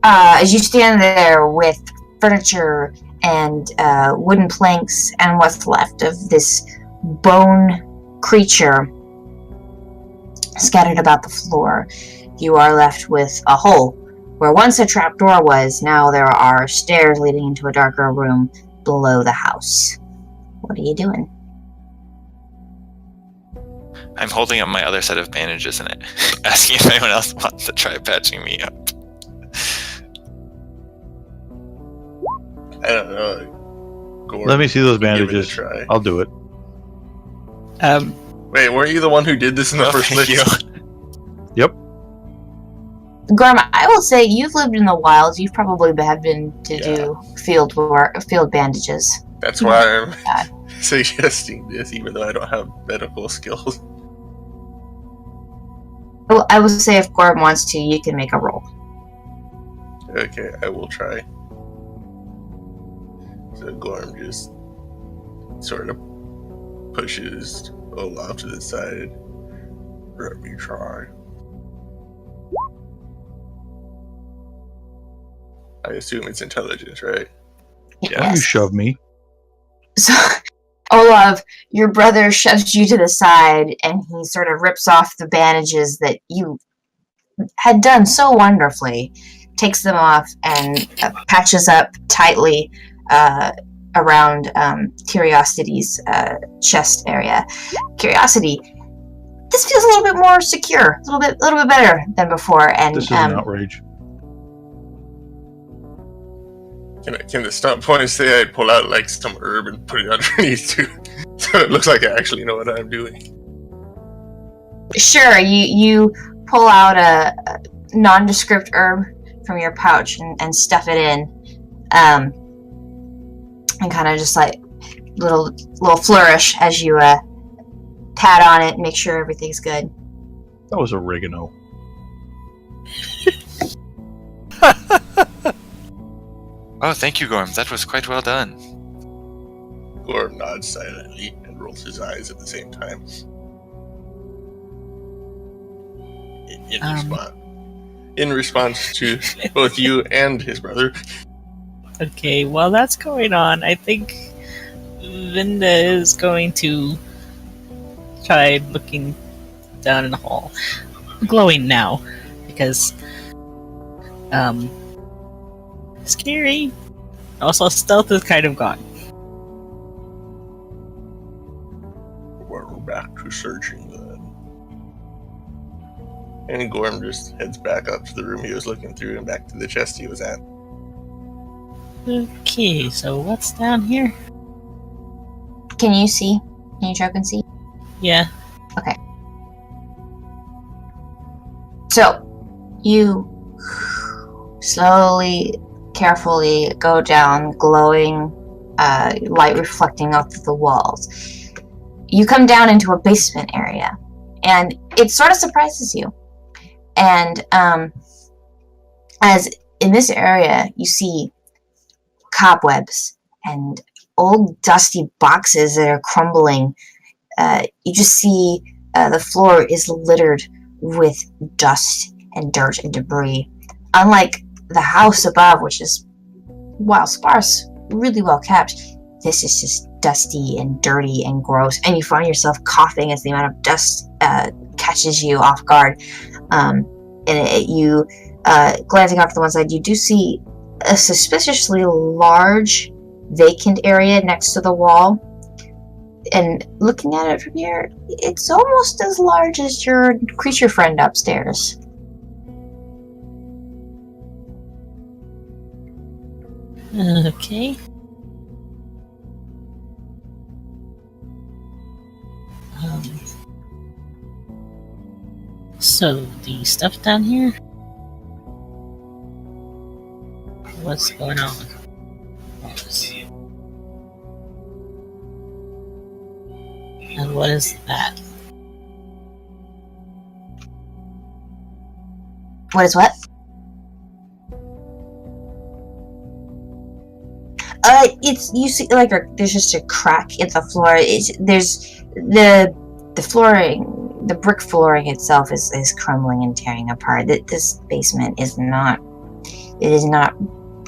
As you stand there with furniture and wooden planks and what's left of this bone creature scattered about the floor, you are left with a hole. Where once a trapdoor was, now there are stairs leading into a darker room below the house. What are you doing? I'm holding up my other set of bandages and asking if anyone else wants to try patching me up. I don't know. Gordon, let me see those bandages. I'll do it. Wait, weren't you the one who did this in the first place? Yep. Gorm, I will say you've lived in the wilds. You've probably been to do field bandages. That's why I'm suggesting this, even though I don't have medical skills. I will say if Gorm wants to, you can make a roll. Okay, I will try. So Gorm just sort of pushes Olaf to the side. Let me try. I assume it's intelligence, right? Yeah, you shove me. So, Olaf, your brother shoves you to the side, and he sort of rips off the bandages that you had done so wonderfully, takes them off, and patches up tightly around Curiosity's chest area. Curiosity, this feels a little bit more secure, a little bit better than before. And this is an outrage. Can the stunt point say I'd pull out like some herb and put it underneath too, so it looks like I actually know what I'm doing? Sure, you pull out a nondescript herb from your pouch and stuff it in, and kind of just like little flourish as you pat on it and make sure everything's good. That was oregano. Oh, thank you, Gorm. That was quite well done. Gorm nods silently and rolls his eyes at the same time. In response to both you and his brother. Okay, while that's going on, I think Vinda is going to try looking down in the hall. Glowing now, because scary. Also, stealth is kind of gone. We're back to searching then. And Gorm just heads back up to the room he was looking through and back to the chest he was at. Okay, so what's down here? Can you see? Can you choke and see? Yeah. Okay. So, you slowly, carefully go down, glowing, light reflecting off of the walls. You come down into a basement area, and it sort of surprises you. And as in this area, you see cobwebs and old dusty boxes that are crumbling. You just see the floor is littered with dust and dirt and debris. Unlike the house above, which is, while sparse, really well kept, this is just dusty and dirty and gross, and you find yourself coughing as the amount of dust catches you off guard. You glancing off to the one side, you do see a suspiciously large vacant area next to the wall, and looking at it from here, it's almost as large as your creature friend upstairs. Okay. So, the stuff down here? What's going on? And what is that? What is what? It's, you see, like, there's just a crack in the floor. There's the flooring, the brick flooring itself is crumbling and tearing apart. This basement is not it is not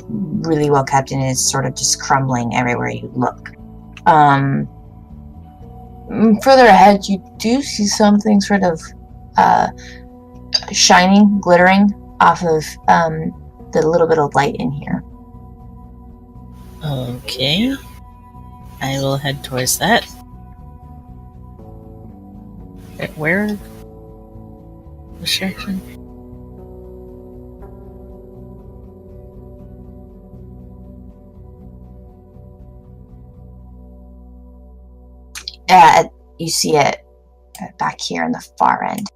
really well kept, and it's sort of just crumbling everywhere you look. Further ahead, you do see something sort of shining, glittering off of the little bit of light in here. Okay. I will head towards that. Where? Which direction? You see it back here in the far end.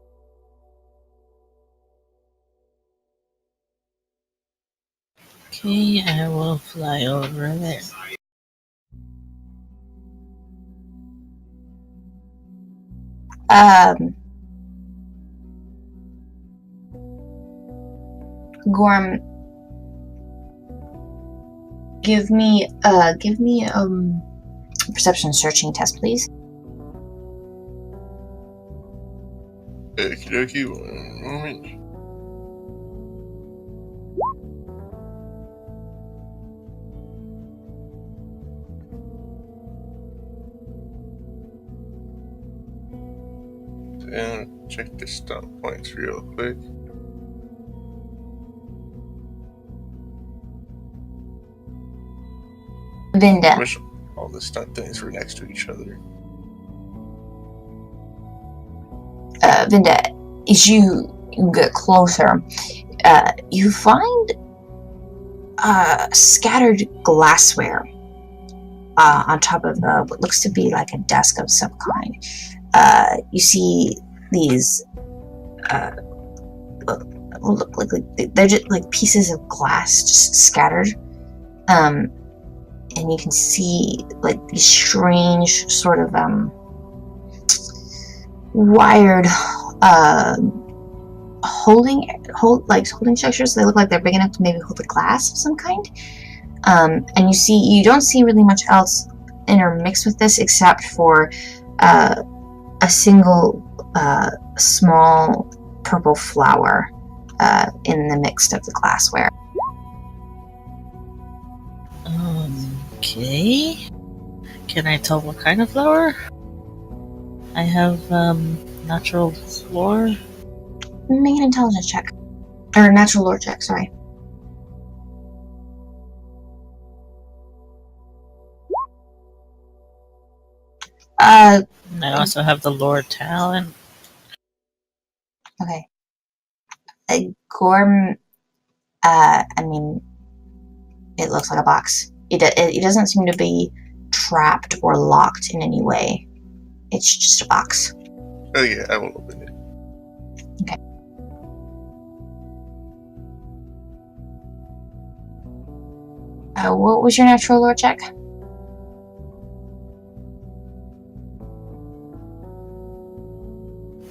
Okay, I will fly over there. Gorm, give me a perception searching test, please. Okie dokie, one moment. And check the stomp points real quick. Vinda. Wish all the stunt things were next to each other. Vinda, as you get closer, you find scattered glassware on top of what looks to be like a desk of some kind. You see these look like they're just like pieces of glass just scattered, and you can see like these strange sort of wired holding structures. They look like they're big enough to maybe hold a glass of some kind. And you don't see really much else intermixed with this except for a single small purple flower in the mix of the glassware. Okay. Can I tell what kind of flower? I have natural lore. Make an intelligence check. Or natural lore check, sorry. I also have the lore talent. Okay. Gorm, I mean, it looks like a box. It doesn't seem to be trapped or locked in any way. It's just a box. Oh yeah, I will open it. Okay. What was your natural lore check?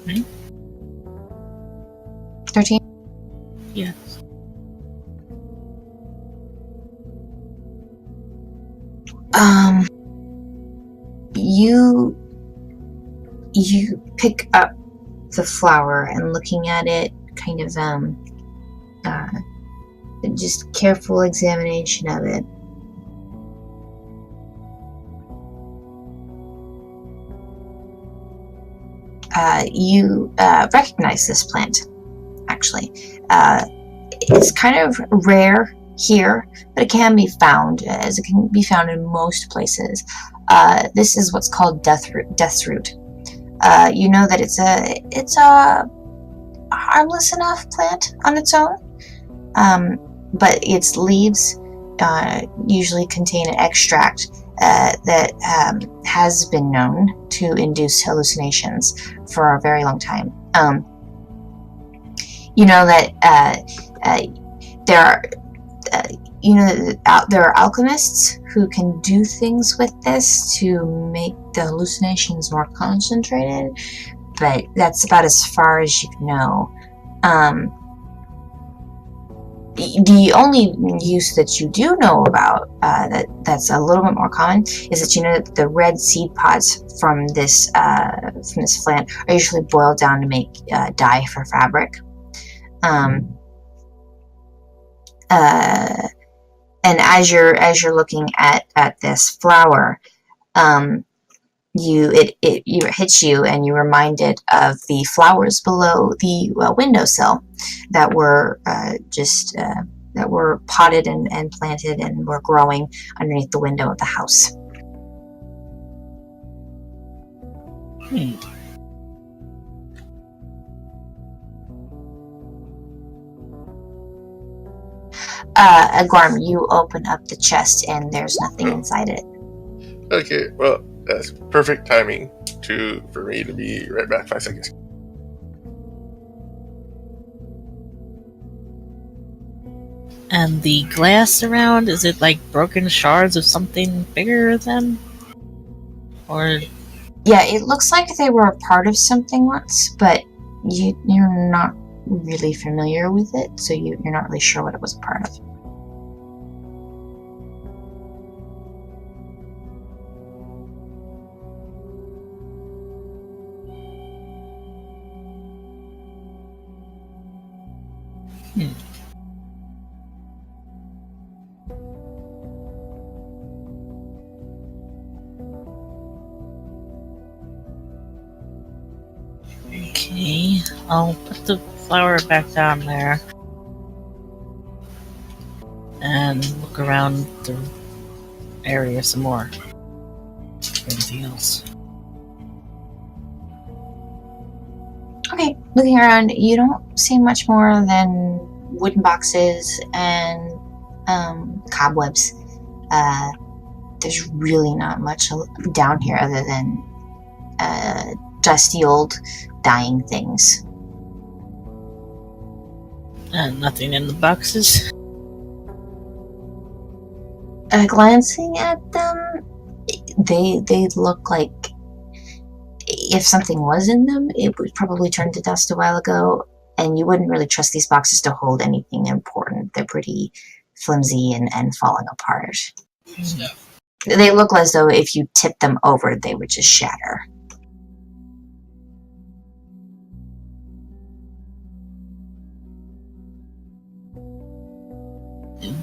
Hmm? 13? Yes. You pick up the flower and looking at it, kind of just careful examination of it. You recognize this plant, actually. It's kind of rare here, but it can be found, as it can be found in most places. This is what's called death's root. You know that it's a harmless enough plant on its own, but its leaves usually contain an extract that has been known to induce hallucinations for a very long time. You know that there are alchemists who can do things with this to make the hallucinations more concentrated, but that's about as far as you know. The only use that you do know about that's a little bit more common is that you know that the red seed pods from this plant are usually boiled down to make dye for fabric. And as you're looking at this flower, it hits you, and you're reminded of the flowers below the windowsill that were that were potted and planted and were growing underneath the window of the house. Gorm, you open up the chest and there's nothing inside it. Okay, well, that's perfect timing for me to be right back. 5 seconds. And the glass around, is it like broken shards of something bigger than? Or... Yeah, it looks like they were a part of something once, but you're not really familiar with it, so you're not really sure what it was a part of. Okay, I'll put the flower back down there and look around the area some more. Anything else? Okay, looking around, you don't see much more than wooden boxes and cobwebs. There's really not much down here other than dusty old dying things. And nothing in the boxes? Glancing at them, they look like if something was in them, it would probably turn to dust a while ago, and you wouldn't really trust these boxes to hold anything important. They're pretty flimsy and falling apart. They look as though if you tip them over, they would just shatter.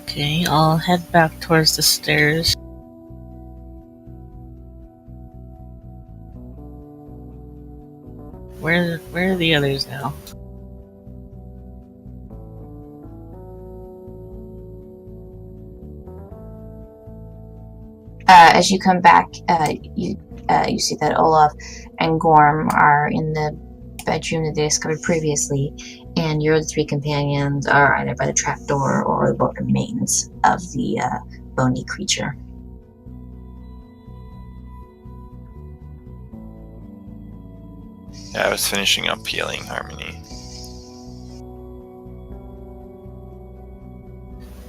Okay, I'll head back towards the stairs. Where are the others now? As you come back, you see that Olaf and Gorm are in the bedroom that they discovered previously, and your 3 companions are either by the trapdoor or the remains of the bony creature. Yeah, I was finishing up healing Harmony.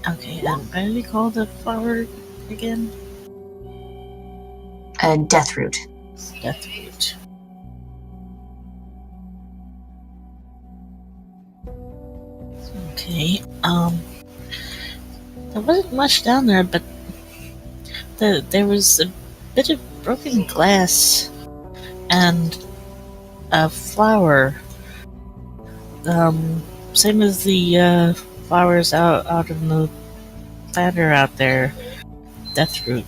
Okay, and what do we call the flower again? Deathroot. Deathroot. Okay, there wasn't much down there, but there was a bit of broken glass and a flower. Same as the flowers out in the ladder out there. Deathroot.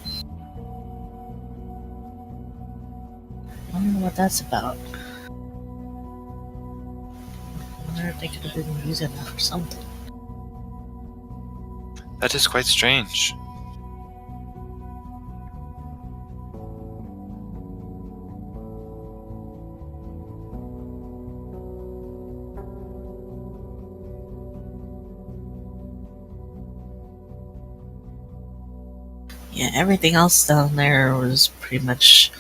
I don't know what that's about. I wonder if they could have been using that for something. That is quite strange. Yeah, everything else down there was pretty much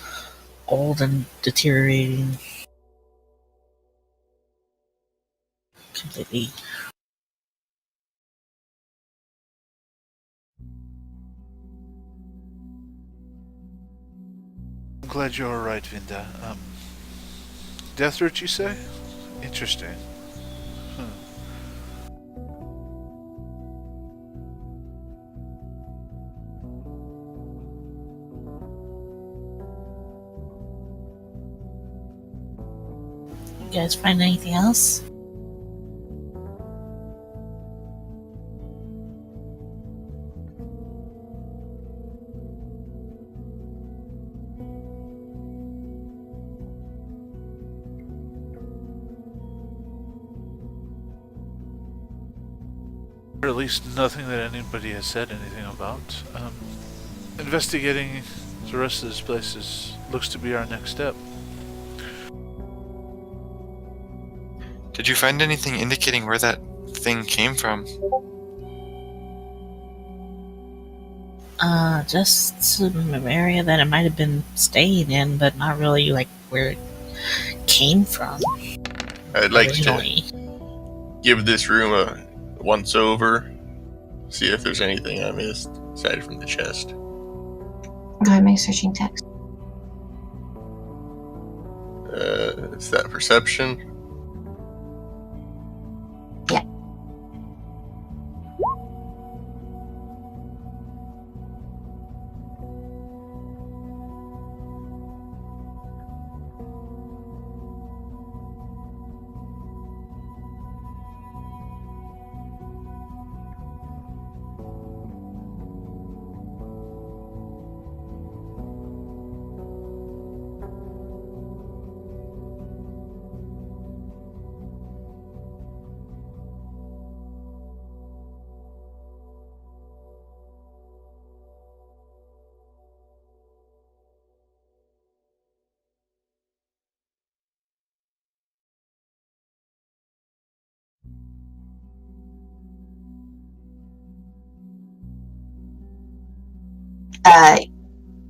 old and deteriorating. Completely. I'm glad you're alright, Vinda. Deathroot, you say? Interesting. You guys find anything else? Or at least nothing that anybody has said anything about. Investigating the rest of this place looks to be our next step. Did you find anything indicating where that thing came from? Just some area that it might have been staying in, but not really like where it came from. I'd like originally. to give this room a once over, see if there's anything I missed aside from the chest. Go ahead and make searching text. Is that perception? Yeah.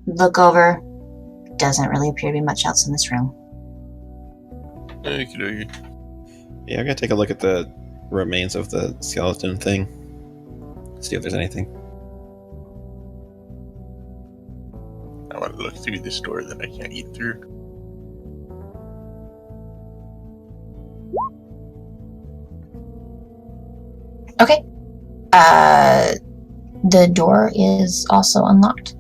Look over. Doesn't really appear to be much else in this room. Okey-dokey. Yeah, I'm gonna take a look at the remains of the skeleton thing. See if there's anything. I want to look through this door that I can't eat through. Okay. The door is also unlocked.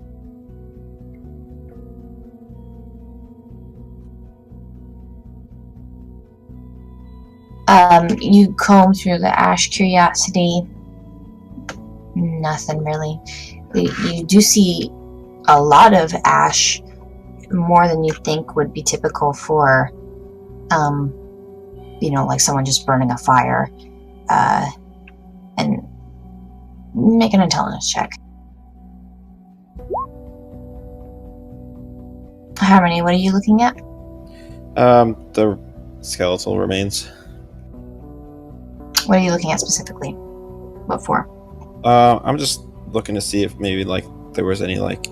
You comb through the ash curiosity. Nothing really. You do see a lot of ash, more than you think would be typical for, like someone just burning a fire. And make an intelligence check. Harmony, what are you looking at? The skeletal remains. What are you looking at specifically? What for? I'm just looking to see if maybe like there was any like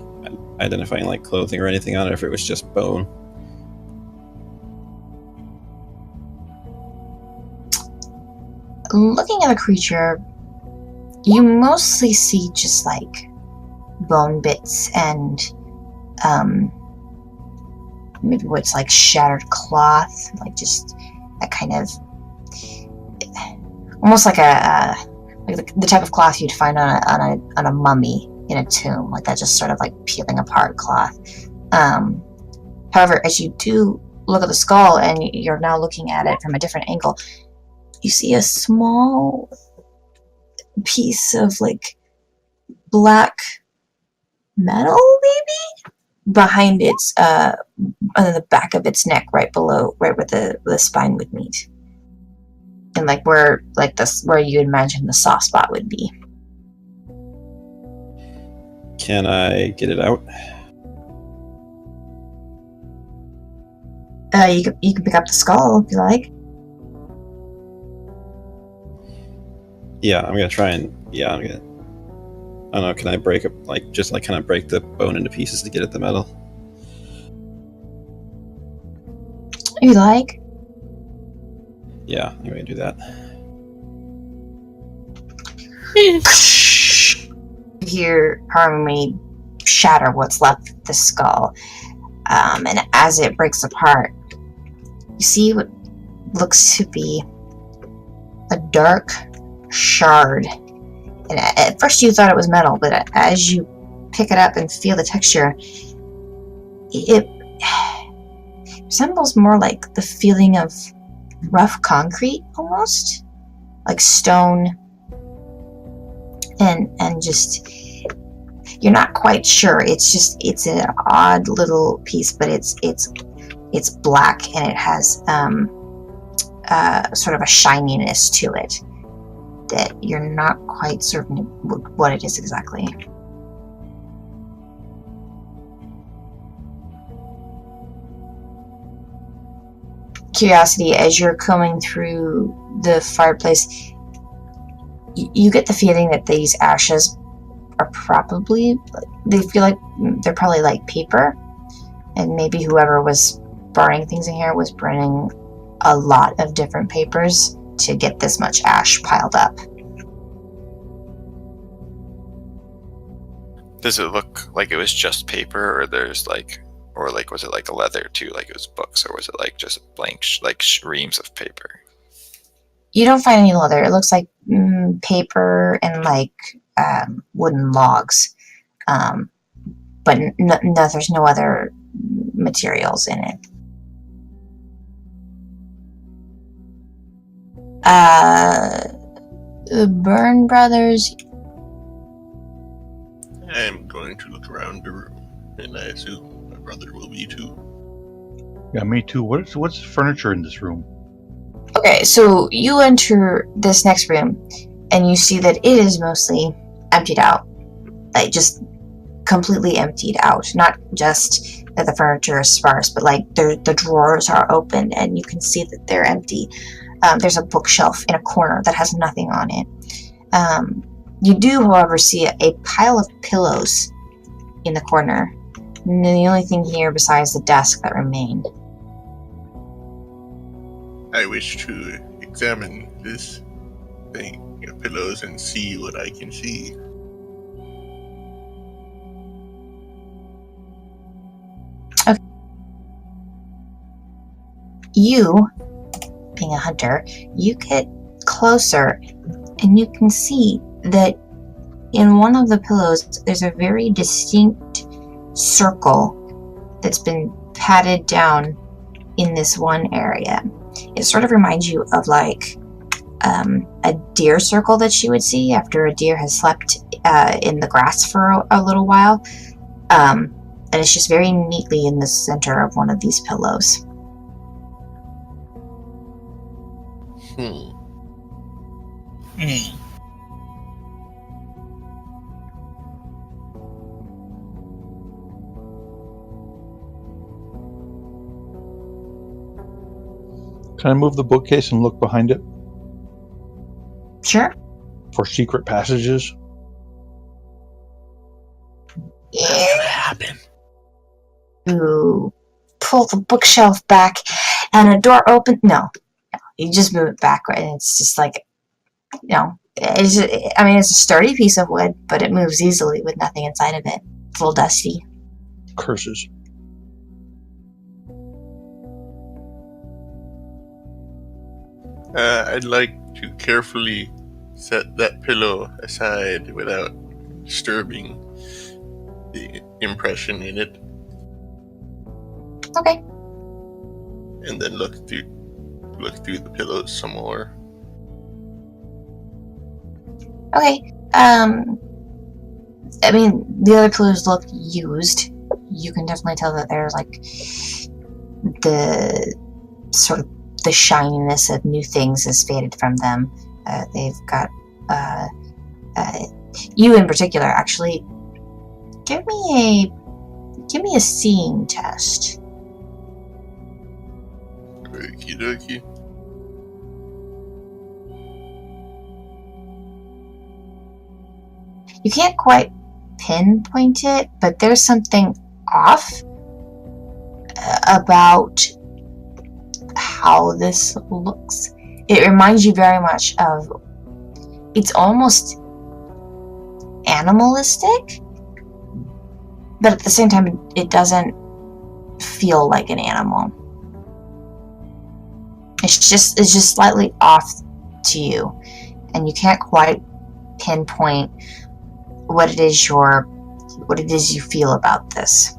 identifying like clothing or anything on it, if it was just bone. Looking at the creature, you mostly see just like bone bits and maybe what's like shattered cloth, like just that kind of almost like the type of cloth you'd find on a mummy in a tomb, like that, just sort of like peeling apart cloth. However, as you do look at the skull and you're now looking at it from a different angle, you see a small piece of like black metal, maybe, behind its on the back of its neck, right where the spine would meet, and like where you imagine the soft spot would be. Can I get it out? You can pick up the skull if you like. Yeah, I'm gonna try and I don't know, can I break up kind of break the bone into pieces to get at the metal? If you like. Yeah, I'm gonna do that. You hear Harmony shatter what's left of the skull, and as it breaks apart, you see what looks to be a dark shard. And at first you thought it was metal, but as you pick it up and feel the texture, it resembles more like the feeling of rough concrete, almost like stone, and just, you're not quite sure. It's an odd little piece, but it's black and it has sort of a shininess to it. that you're not quite certain what it is exactly. Curiosity, as you're coming through the fireplace, you get the feeling that these ashes are probably, they feel like they're probably like paper, and maybe whoever was burning things in here was burning a lot of different papers to get this much ash piled up. Does it look like it was just paper, or there's like, or like, was it like a leather too, like it was books, or was it like just blank, reams of paper? You don't find any leather. It looks like paper and like wooden logs, but no, there's no other materials in it. Byrne Brothers. I'm going to look around the room, and I assume my brother will be too. Yeah, me too. What's the furniture in this room? Okay, so you enter this next room, and you see that it is mostly emptied out. Like, just completely emptied out. Not just that the furniture is sparse, but like the drawers are open, and you can see that they're empty. There's a bookshelf in a corner that has nothing on it. You do, however, see a pile of pillows in the corner. And the only thing here besides the desk that remained. I wish to examine this thing of pillows and see what I can see. Okay. You, being a hunter, you get closer and you can see that in one of the pillows there's a very distinct circle that's been patted down in this one area. It sort of reminds you of like a deer circle that you would see after a deer has slept in the grass for a little while. And it's just very neatly in the center of one of these pillows. Can I move the bookcase and look behind it Sure. for secret passages? Happen. You pull the bookshelf back and a door opens. No, you just move it backward, and it's just like, it's a sturdy piece of wood, but it moves easily with nothing inside of it. It's a little dusty. Curses. I'd like to carefully set that pillow aside without disturbing the impression in it, Okay. and then look through the pillows some more. Okay. The other pillows look used. You can definitely tell that there's like the sort of the shininess of new things has faded from them. They've got you in particular. Actually, give me a seeing test. Okie dokie. You can't quite pinpoint it, but there's something off about how this looks. It reminds you very much of, it's almost animalistic, but at the same time it doesn't feel like an animal. It's just slightly off to you, and you can't quite pinpoint what it is you feel about this.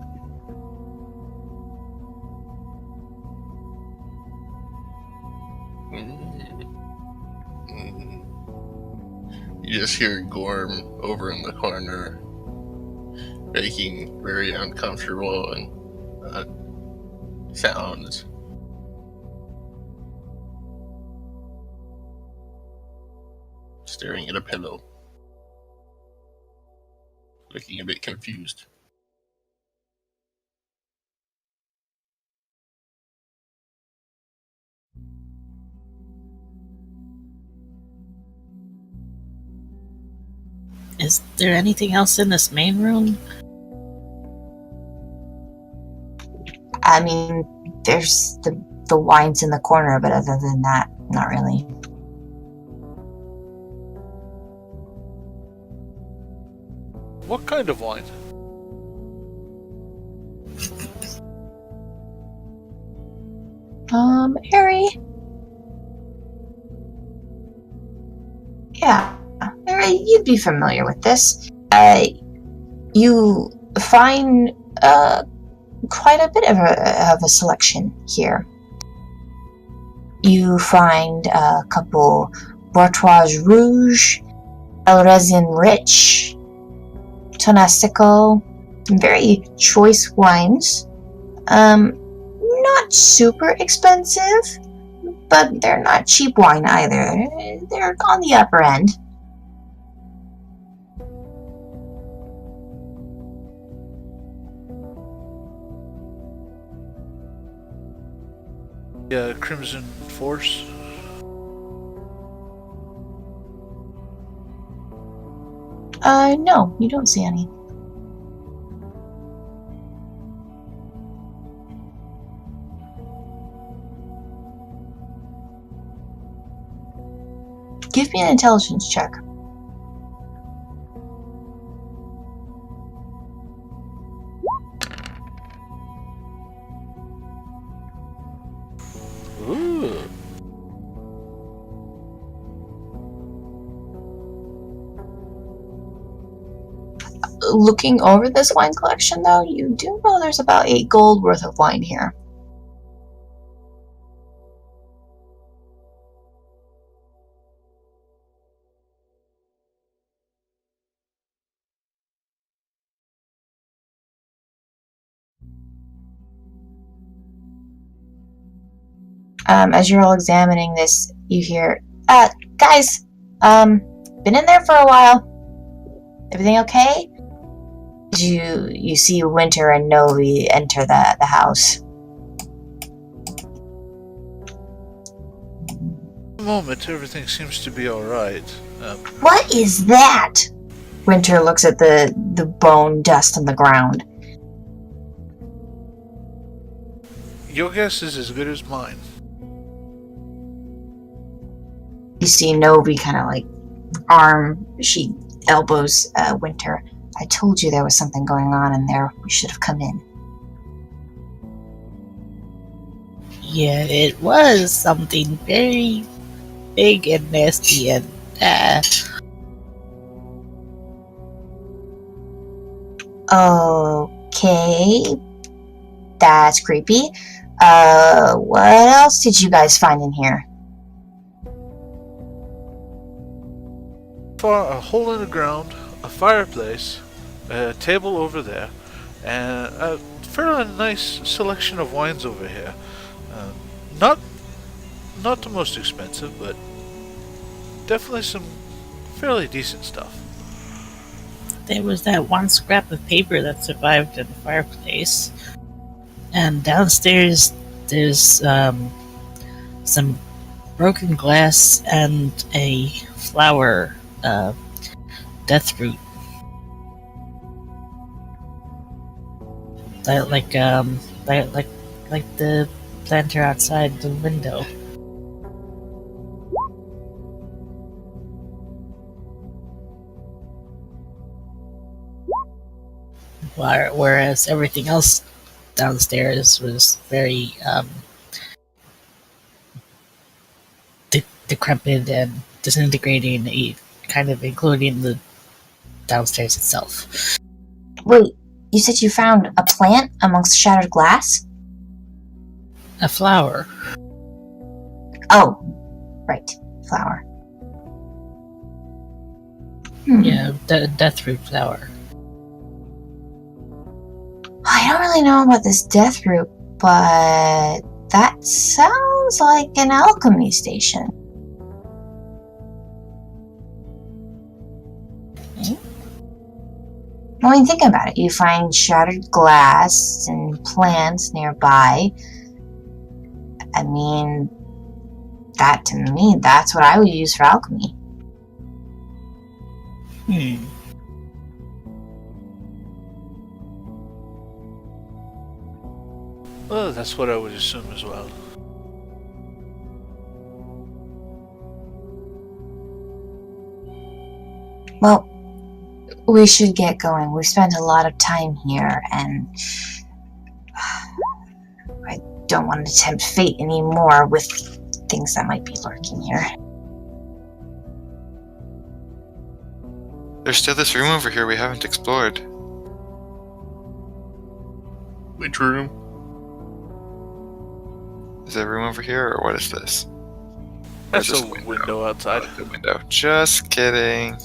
You just hear Gorm over in the corner making very uncomfortable and sounds. staring at a pillow, looking a bit confused. Is there anything else in this main room? I mean, there's the wines in the corner, but other than that, not really. What kind of wine? Harry? Yeah, Harry, you'd be familiar with this. You find, quite a bit of a selection here. You find a couple Bourgeois Rouge, El Resin Rich, Tonasico, some very choice wines. Not super expensive, but they're not cheap wine either. They're on the upper end. Crimson Force. No, you don't see any. Give me an intelligence check. Ooh. Looking over this wine collection, though, you do know there's about 8 gold worth of wine here. As you're all examining this, you hear, guys, been in there for a while. Everything okay? You see Winter and Novie enter the house. At the moment, everything seems to be alright. What is that? Winter looks at the bone dust on the ground. Your guess is as good as mine. You see Novie kind of like she elbows Winter. I told you there was something going on in there. We should have come in. Yeah, it was something very big and nasty and Okay. That's creepy. What else did you guys find in here? A hole in the ground, a fireplace, a table over there, and a fairly nice selection of wines over here. Not the most expensive, but definitely some fairly decent stuff. there was that one scrap of paper that survived in the fireplace. And downstairs there's some broken glass and a flower death root. Like the planter outside the window. Whereas everything else downstairs was very decrepit and disintegrating, kind of including the downstairs itself. Wait, you said you found a plant amongst shattered glass? A flower. Oh, right, flower. Yeah, death root flower. I don't really know about this death root, but that sounds like an alchemy station. Well, I mean, think about it. You find shattered glass and plants nearby. I mean, that to me, that's what I would use for alchemy. Well, that's what I would assume as well. Well, we should get going. We've spent a lot of time here, and I don't want to tempt fate anymore with things that might be lurking here. There's still this room over here we haven't explored. Which room? Is there a room over here, or what is this? Or is That's this a window outside. The window. Just kidding.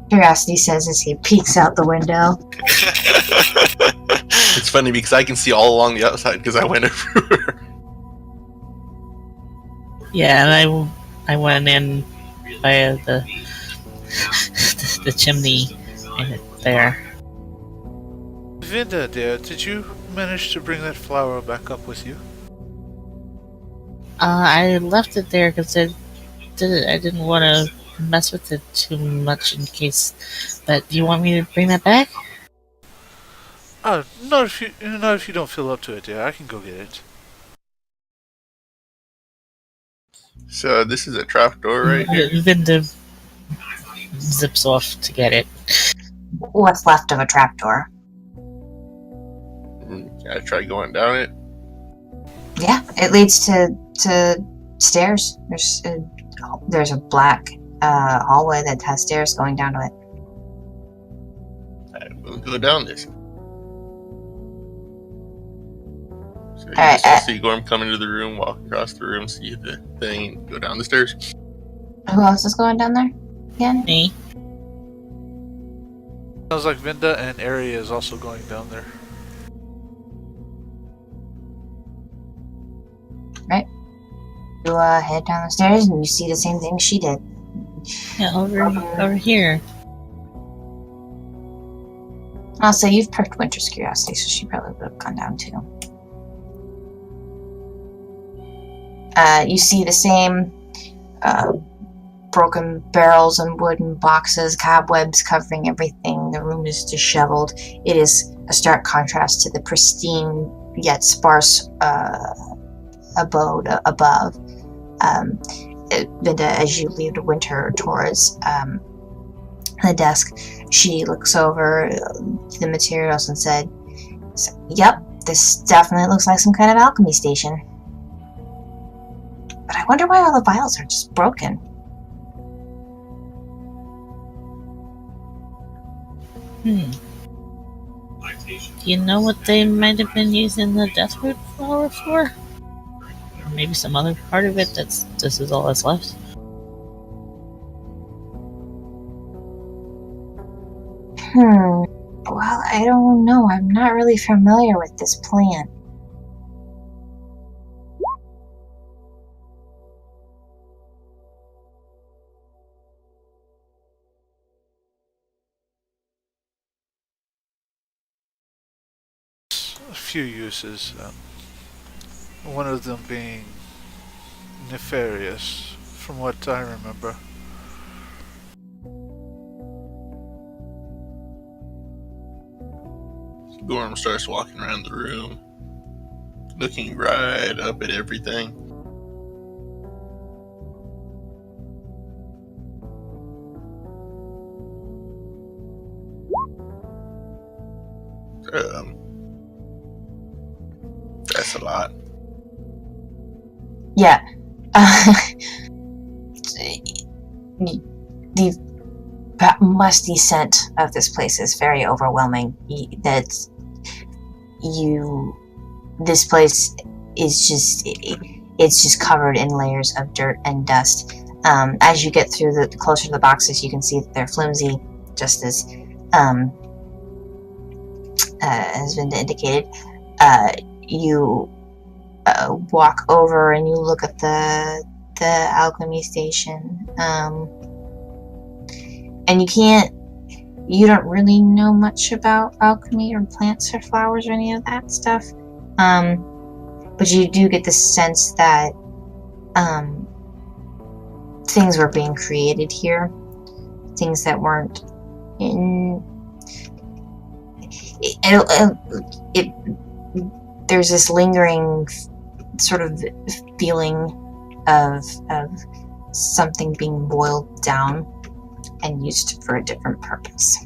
Curiosity says as he peeks out the window. It's funny because I can see all along the outside because I went everywhere. Yeah, and I went in via the chimney and there. Vinda, dear, did you manage to bring that flower back up with you? I left it there because I didn't want to mess with it too much in case. But do you want me to bring that back? Not if you don't feel up to it, dear. I can go get it. So this is a trapdoor right here. Vinda zips off to get it. What's left of a trapdoor? Can I try going down it? Yeah, it leads to stairs. There's a black hallway that has stairs going down to it. I will go down this. So you Alright, just see Gorm come into the room, walk across the room, see the thing, and go down the stairs. Who else is going down there again? Me. Sounds like Vinda and Ari is also going down there. You head down the stairs and you see the same thing she did. Yeah, over here. Also, you've perked Winter's curiosity, so she probably would have gone down too. You see the same broken barrels and wooden boxes, cobwebs covering everything. The room is disheveled. It is a stark contrast to the pristine yet sparse abode above. Vinda, as you lead Winter towards the desk, she looks over the materials and said, "Yep, this definitely looks like some kind of alchemy station. But I wonder why all the vials are just broken." Do you know what they might have been using the deathroot flower for? Or maybe some other part of it this is all that's left? Well, I don't know. I'm not really familiar with this plant. A few uses. One of them being nefarious, from what I remember. Gorm starts walking around the room, looking right up at everything. That's a lot. Yeah. The musty scent of this place is very overwhelming. This place is it's just covered in layers of dirt and dust. As you get through closer to the boxes, you can see that they're flimsy, just as Vinda indicated. You walk over and you look at the alchemy station, and you can't you don't really know much about alchemy or plants or flowers or any of that stuff. But you do get the sense that things were being created here. Things that weren't in... There's this lingering sort of feeling of something being boiled down and used for a different purpose.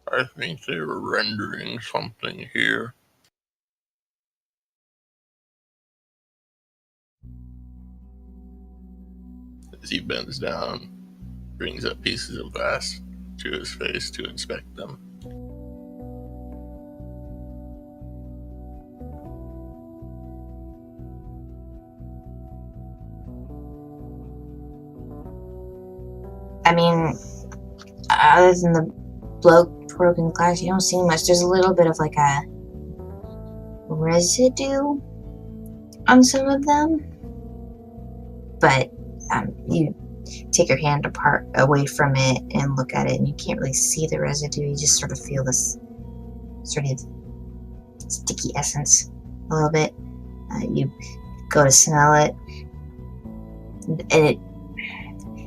I think they were rendering something here. As he bends down, brings up pieces of glass to his face to inspect them. I mean, other than the broken glass, you don't see much. There's a little bit of like a residue on some of them, but you take your hand away from it and look at it, and you can't really see the residue. You just sort of feel this sort of sticky essence a little bit. You go to smell it, and it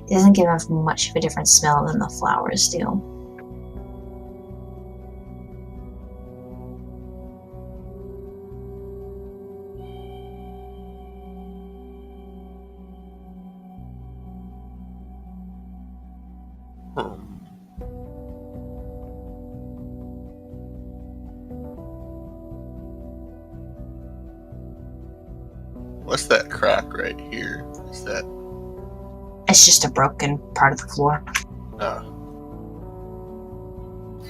doesn't give off much of a different smell than the flowers do. What's that crack right here? Is that... It's just a broken part of the floor.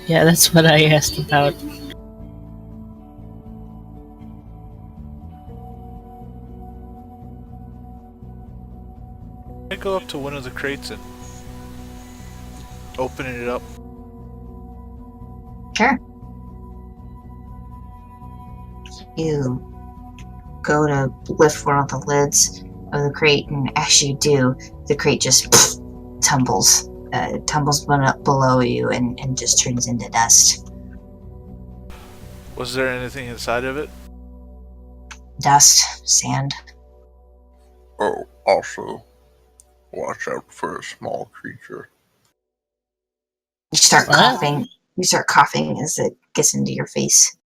Yeah, that's what I asked about. I go up to one of the crates and open it up. Sure. You go to lift one of the lids of the crate, and as you do, the crate just tumbles below you and just turns into dust. Was there anything inside of it? Dust, sand. Oh, also, watch out for a small creature. You start What? coughing. You start coughing as it gets into your face.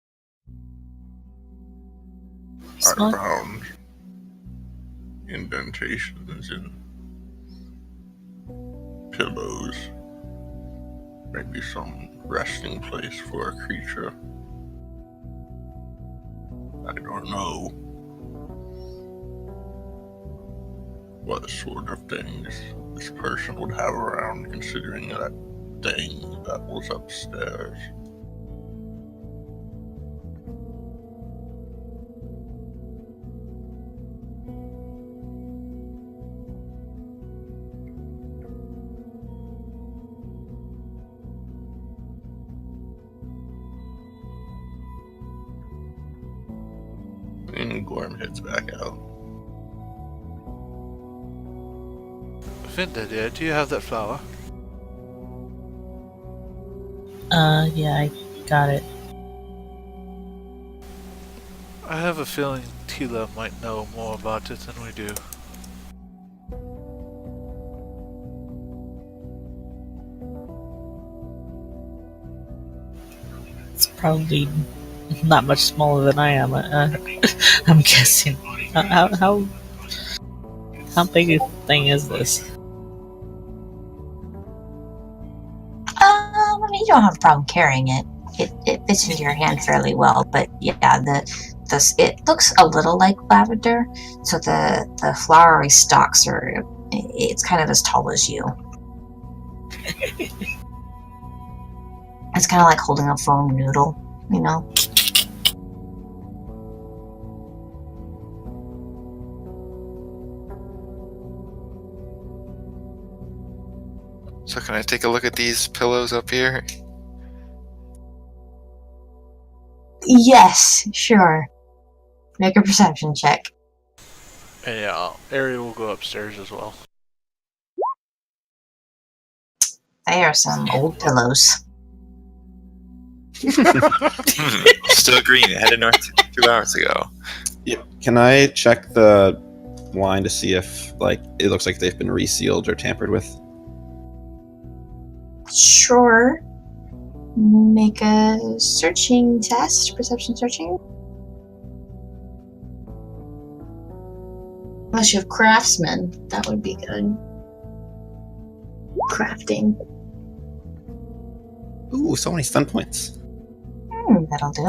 Small- I found indentations in pillows. Maybe some resting place for a creature. I don't know what sort of things this person would have around, considering that thing that was upstairs. And Gorm heads back out. Vinda, dear, do you have that flower? Yeah, I got it. I have a feeling Tila might know more about it than we do. It's probably not much smaller than I am. I'm guessing. How big a thing is this? I mean, you don't have a problem carrying it. It fits into your hand fairly well, but yeah, it looks a little like lavender. So the flowery stalks it's kind of as tall as you. It's kind of like holding a foam noodle, you know. So can I take a look at these pillows up here? Yes, sure. Make a perception check. Yeah, Ari will go upstairs as well. They are some old pillows. Still green. It headed north 2 hours ago. Yeah. Can I check the wine to see if, like, it looks like they've been resealed or tampered with? Sure. Make a searching test. Perception searching. Unless you have craftsman, that would be good. Crafting. Ooh, so many stun points. That'll do.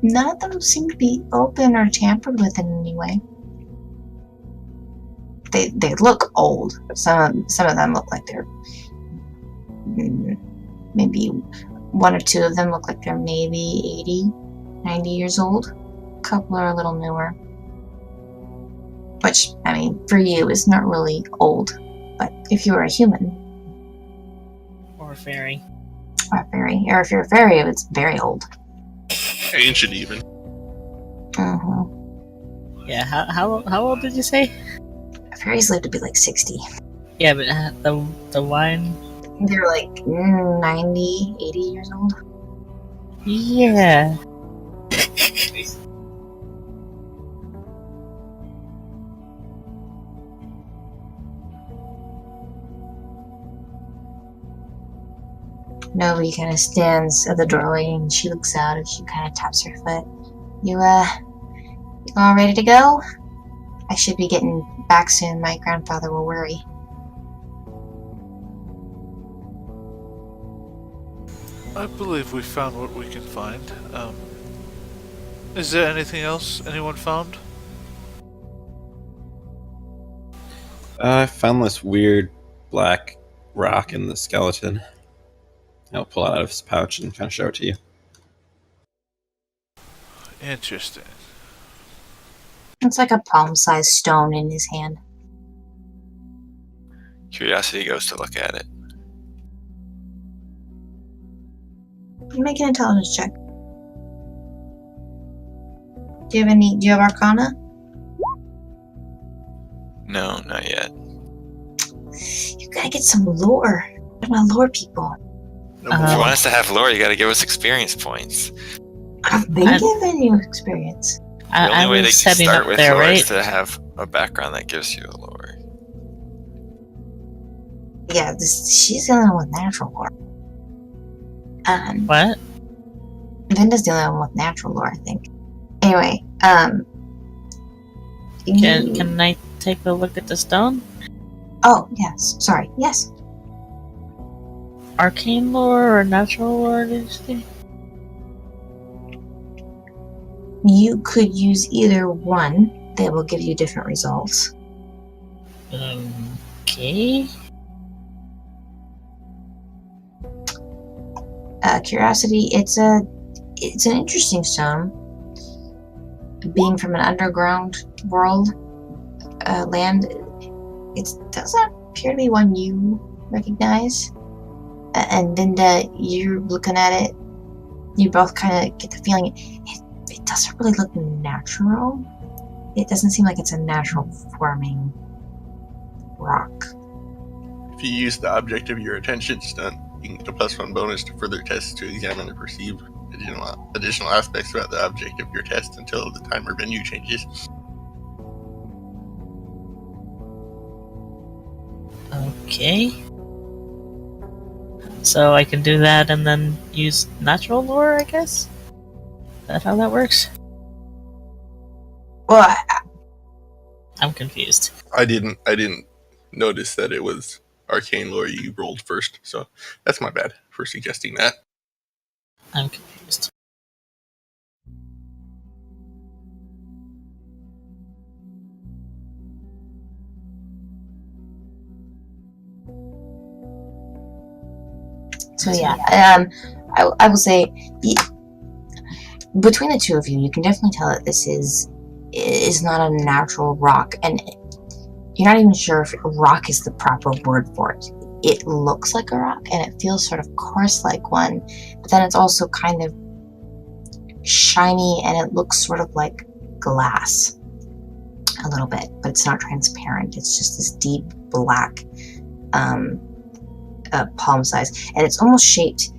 None of them seem to be open or tampered with in any way. They look old. Some of them look like they're maybe one or two of them look like they're maybe 80, 90 years old. A couple are a little newer. Which, I mean, for you is not really old. But if you were a human, Or a fairy. or a fairy, or if you're a fairy, it's very old. Ancient even. Mm-hmm. Yeah, how old did you say? Fairies live to be like 60. Yeah, but the wine. They're like 90, 80 years old. Yeah. Novie kind of stands at the doorway and she looks out and she kind of taps her foot. You all ready to go? I should be getting back soon. My grandfather will worry. I believe we found what we can find. Is there anything else anyone found? I found this weird black rock in the skeleton. I'll pull it out of his pouch and kind of show it to you. Interesting. It's like a palm-sized stone in his hand. Curiosity goes to look at it. You make an intelligence check. Do you have Arcana? No, not yet. You gotta get some lore. I want to lure people. No, If you want us to have lore, you gotta give us experience points. I've been I'm- giving you experience. The I only way was they can setting start up with there, lore right? is to have a background that gives you a lore. Yeah, she's the only one with natural lore. What? Vinda's the only one with natural lore, I think. Anyway, Can I take a look at the stone? Oh, yes. Sorry. Yes. Arcane lore or natural lore? Did you say? You could use either one. They will give you different results. Okay. Curiosity. It's an interesting stone. Being from an underground world, land, it doesn't appear to be one you recognize. And Vinda, you're looking at it. You both kind of get the feeling it doesn't really look natural. It doesn't seem like it's a natural forming rock. If you use the object of your attention stunt, you can get a +1 bonus to further tests to examine and perceive additional aspects about the object of your test until the time or venue changes. Okay. So I can do that and then use natural lore, I guess? Is that how that works? Well, I'm confused. I didn't notice that it was arcane lore you rolled first, so that's my bad for suggesting that. I'm confused. so yeah. I will say, between the two of you, you can definitely tell that this is not a natural rock, and You're not even sure if rock is the proper word for it. It looks like a rock, and it feels sort of coarse like one, but then it's also kind of shiny, and it looks sort of like glass a little bit, but it's not transparent. It's just this deep black palm size, and it's almost shaped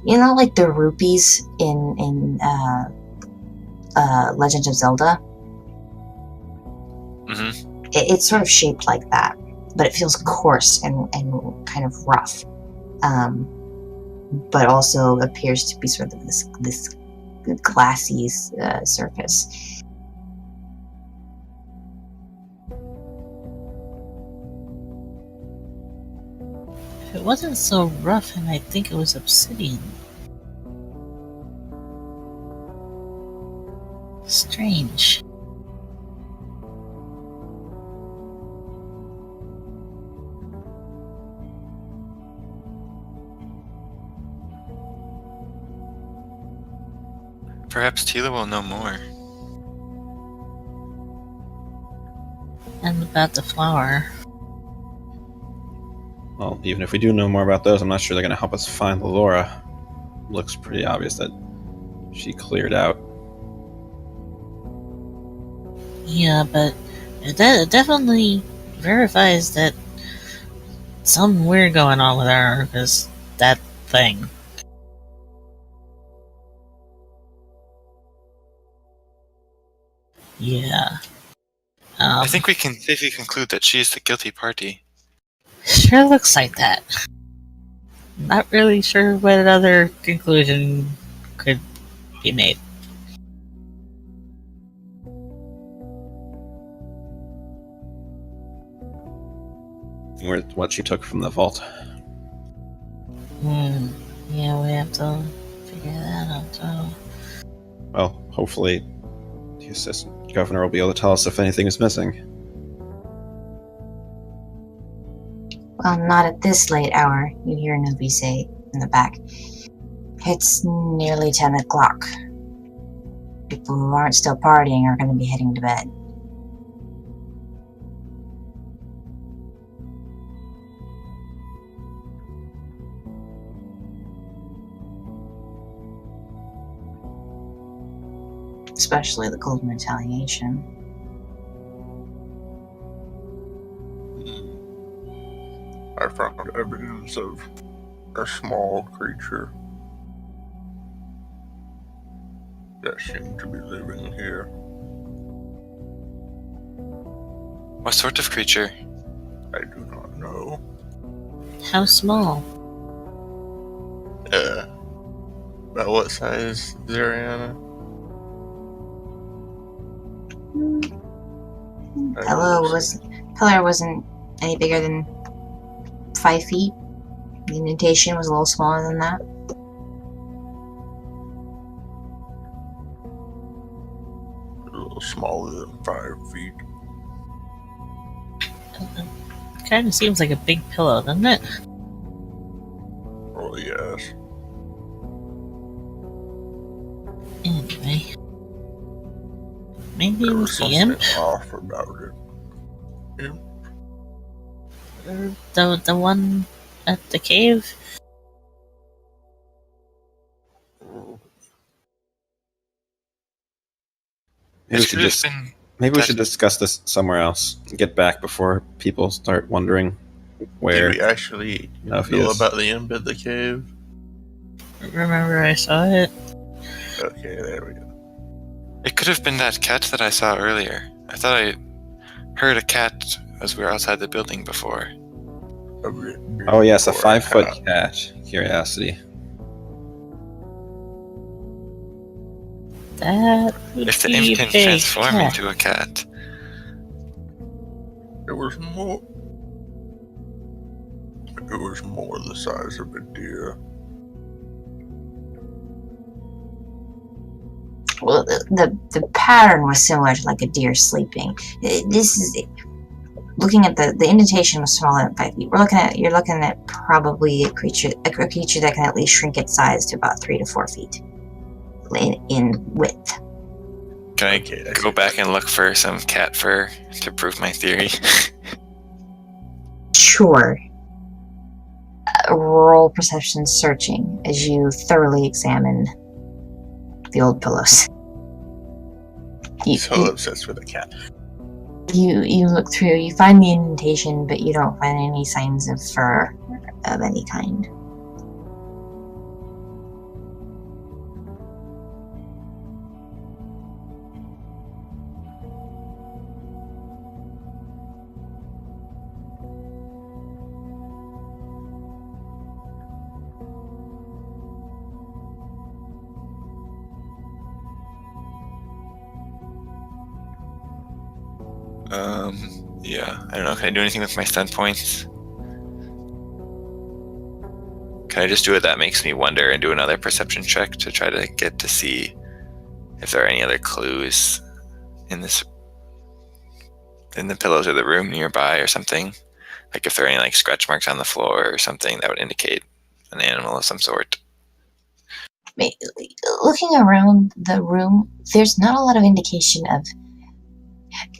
like the rupees in Legend of Zelda. Mm-hmm. It's sort of shaped like that, but it feels coarse and kind of rough, but also appears to be sort of this glassy surface. If it wasn't so rough, and I think it was obsidian. Strange. Perhaps Tila will know more. And about the flower. Well, even if we do know more about those, I'm not sure they're going to help us find Laura. Looks pretty obvious that she cleared out. Yeah, but it definitely verifies that something weird going on with her, because that thing. Yeah. I think we can safely conclude that she is the guilty party. Sure looks like that. Not really sure what other conclusion could be made. What she took from the vault. Yeah, we have to figure that out too. Well, hopefully the assistant governor will be able to tell us if anything is missing. Well, not at this late hour, you hear Novie say in the back. It's nearly 10 o'clock. People who aren't still partying are going to be heading to bed. Especially the Golden Retaliation. I found evidence of a small creature that seemed to be living here. What sort of creature? I do not know. How small? About what size, Zariana? Pillar wasn't any bigger than 5 feet. The indentation was a little smaller than that. A little smaller than 5 feet. Kind of seems like a big pillow, doesn't it? Oh, yes. Anyway. Maybe it There was was the something imp? off about it. Imp? Or the one at the cave? Maybe we should discuss this somewhere else. Get back before people start wondering where. Did we actually Novie know is. about the imp at the cave? Remember I saw it? Okay, there we go. It could have been that cat that I saw earlier. I thought I heard a cat as we were outside the building before. Oh yes, a Or 5-foot cat. Curiosity. That would If the be imp can big transform cat. into a cat. It was more. It was more the size of a deer. Well, the pattern was similar to like a deer sleeping. This is looking at the indentation was smaller than 5 feet. You're looking at probably a creature that can at least shrink its size to about 3 to 4 feet in width. Can I Okay, I go see. back and look for some cat fur to prove my theory? Sure. Roll perception searching as you thoroughly examine the old pillows. So obsessed with a cat. You look through, you find the indentation, but you don't find any signs of fur of any kind. Yeah, I don't know. Can I do anything with my stunt points? Can I just do it? That makes me wonder and do another perception check to try to get to see if there are any other clues in the pillows or the room nearby or something. Like if there are any like scratch marks on the floor or something that would indicate an animal of some sort. Looking around the room, there's not a lot of indication of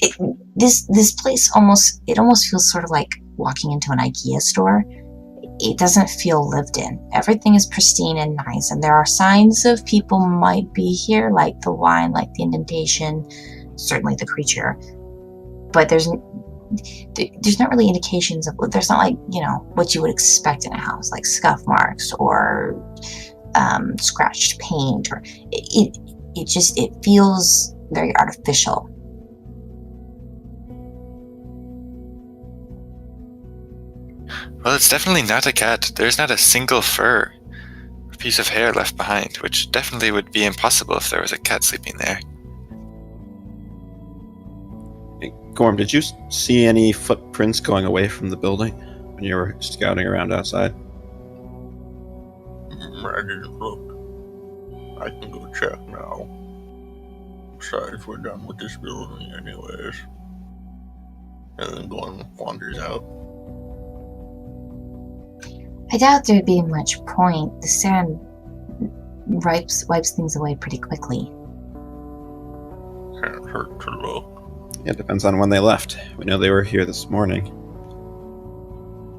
it. This place almost feels sort of like walking into an IKEA store. It doesn't feel lived in. Everything is pristine and nice, and there are signs of people might be here, like the wine, like the indentation, certainly the creature. But there's not really indications of. There's not like what you would expect in a house, like scuff marks or scratched paint, or it feels very artificial. Well, it's definitely not a cat. There's not a single fur or piece of hair left behind, which definitely would be impossible if there was a cat sleeping there. Hey, Gorm, did you see any footprints going away from the building when you were scouting around outside? I didn't look. I can go check now. Besides, we're done with this building anyways. And then Gorm wanders out. I doubt there'd be much point. The sand wipes things away pretty quickly. Can't hurt to look. Yeah, it depends on when they left. We know they were here this morning.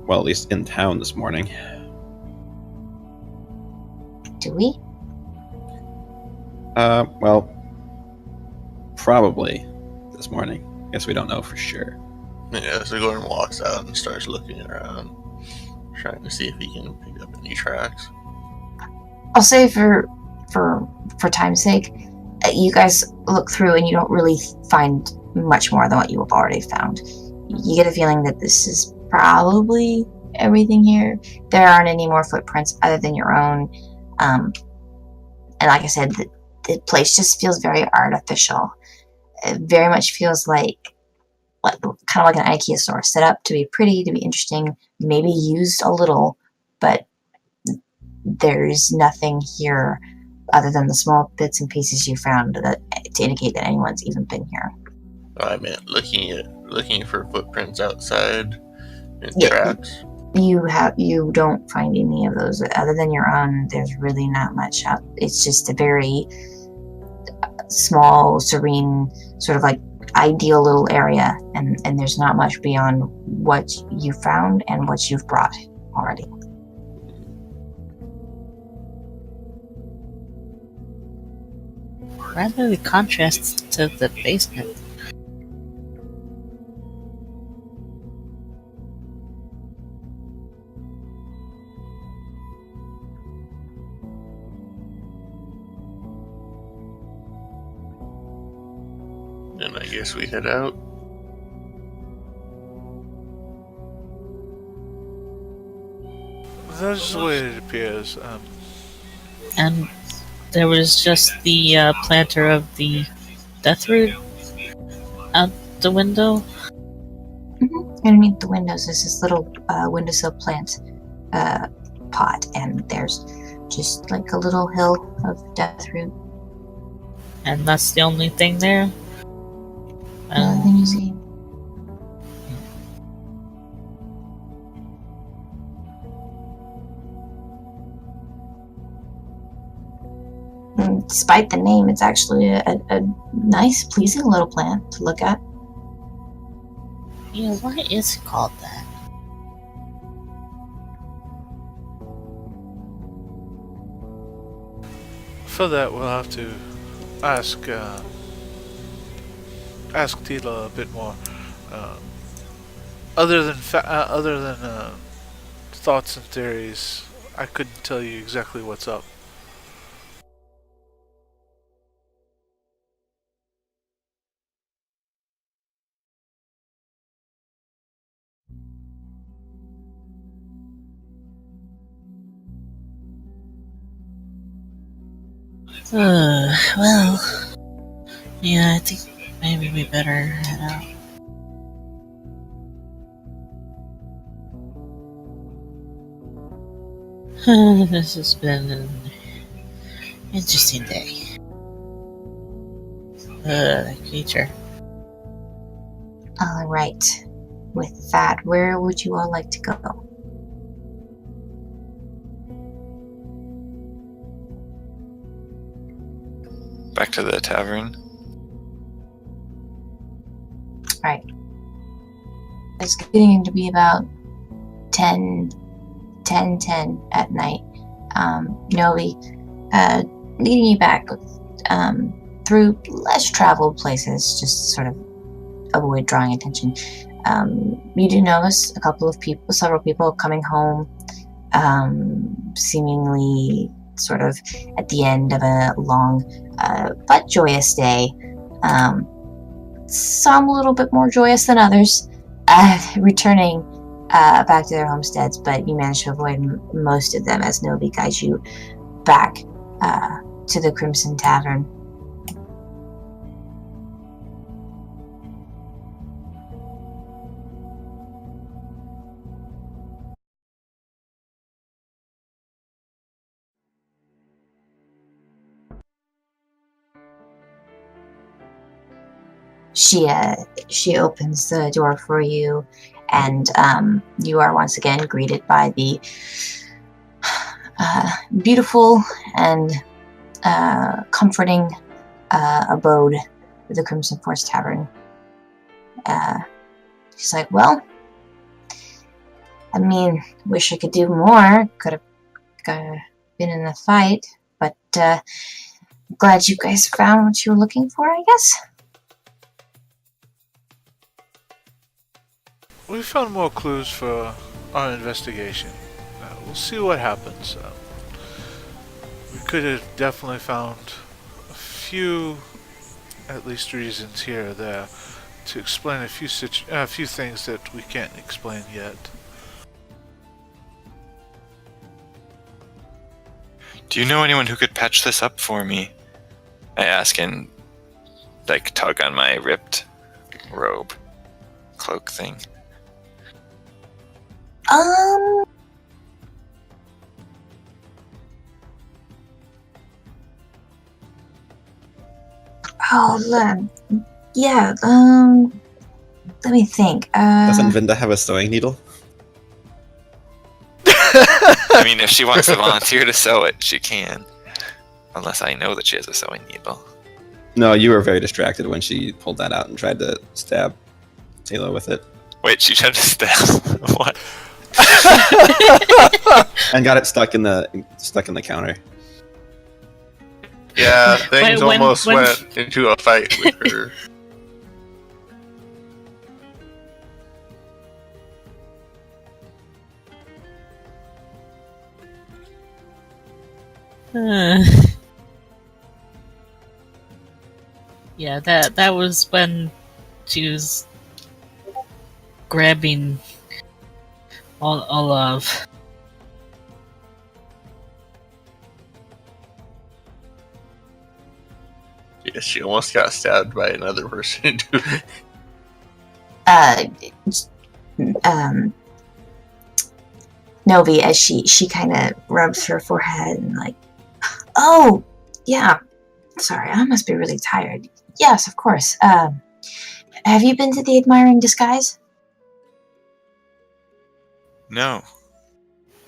Well, at least in town this morning. Do we? Well, probably this morning. Guess we don't know for sure. Yeah, so Gorm walks out and starts looking around, trying to see if he can pick up any tracks. I'll say for time's sake, you guys look through and you don't really find much more than what you have already found. You get a feeling that this is probably everything here. There aren't any more footprints other than your own. And like I said, the place just feels very artificial. It very much feels like kind of like an IKEA store, set up to be pretty, to be interesting, maybe used a little, but there's nothing here other than the small bits and pieces you found to indicate that anyone's even been here. I meant looking for footprints outside and Yeah. tracks. You don't find any of those other than your own. There's really not much out. It's just a very small, serene, sort of like ideal little area, and there's not much beyond what you found and what you've brought already. Rather the contrast to the basement. And I guess we head out. That's the way it appears. And there was just the planter of the death root out the window. Underneath the windows is this little windowsill plant pot, and there's just like a little hill of death root. And that's the only thing there. Another thing you see. despite the name, it's actually a nice, pleasing little plant to look at. Yeah, why is it called that? For that, we'll have to ask Tila a bit more. Other than thoughts and theories, I couldn't tell you exactly what's up. Well, yeah, I think maybe we better head out. This has been an interesting day. Creature. All right. With that, where would you all like to go? Back to the tavern. Right. It's getting to be about 10 at night. Novie, leading you back through less traveled places, just sort of avoid drawing attention. You do notice several people coming home, seemingly sort of at the end of a long but joyous day. Some a little bit more joyous than others, returning back to their homesteads, but you manage to avoid most of them as Novie guides you back to the Crimson Tavern. She opens the door for you, and you are once again greeted by the beautiful and comforting abode of the Crimson Force Tavern. She's like, well, I mean, wish I could do more. Could have been in the fight, but glad you guys found what you were looking for, I guess. We found more clues for our investigation. We'll see what happens. We could have definitely found a few, at least, reasons here or there to explain a few things that we can't explain yet. Do you know anyone who could patch this up for me? I ask and tug on my ripped robe cloak thing. Yeah, let me think. Doesn't Vinda have a sewing needle? I mean, if she wants to volunteer to sew it, she can. Unless I know that she has a sewing needle. No, you were very distracted when she pulled that out and tried to stab Taylor with it. Wait, she tried to stab? What? And got it stuck in the counter. Yeah, things When- almost when- went into a fight with her. Yeah, that was when she was grabbing all of. Yeah, she almost got stabbed by another person too. Novie, as she kind of rubs her forehead and oh, yeah, sorry, I must be really tired. Yes, of course. Have you been to the Admiring Disguise? No.